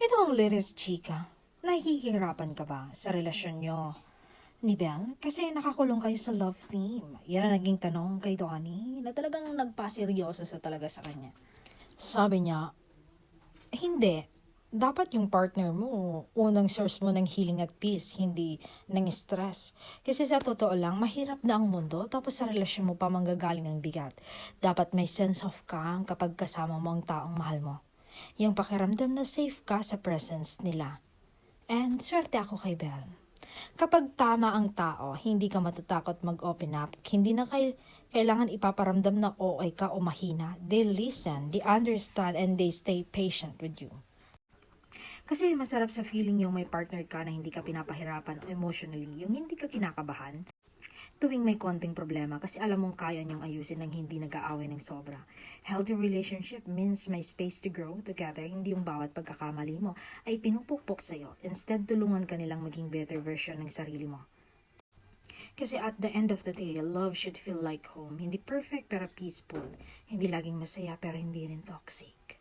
Ito ang latest chika. Nahihirapan ka ba sa relasyon nyo ni Belle? Kasi nakakulong kayo sa love team. Yan ang naging tanong kay Donnie na talagang nagpaseryoso sa talaga sa kanya. Sabi niya, hindi. Dapat yung partner mo, unang source mo ng healing at peace, hindi ng stress. Kasi sa totoo lang, mahirap na ang mundo, tapos sa relasyon mo pa manggagaling ang bigat. Dapat may sense of calm kapag kasama mo ang taong mahal mo. Yung pakiramdam na safe ka sa presence nila. And swerte ako kay Belle. Kapag tama ang tao, hindi ka matatakot mag-open up. Hindi na kailangan ipaparamdam na okay ka o mahina. They listen, they understand, and they stay patient with you. Kasi masarap sa feeling yung may partner ka na hindi ka pinapahirapan emotionally, yung hindi ka kinakabahan tuwing may konting problema kasi alam mong kaya niyong ayusin ng hindi nag-aaway ng sobra. Healthy relationship means may space to grow together, hindi yung bawat pagkakamali mo ay pinupukpok sa'yo. Instead, tulungan ka nilang maging better version ng sarili mo. Kasi at the end of the day, love should feel like home. Hindi perfect pero peaceful. Hindi laging masaya pero hindi rin toxic.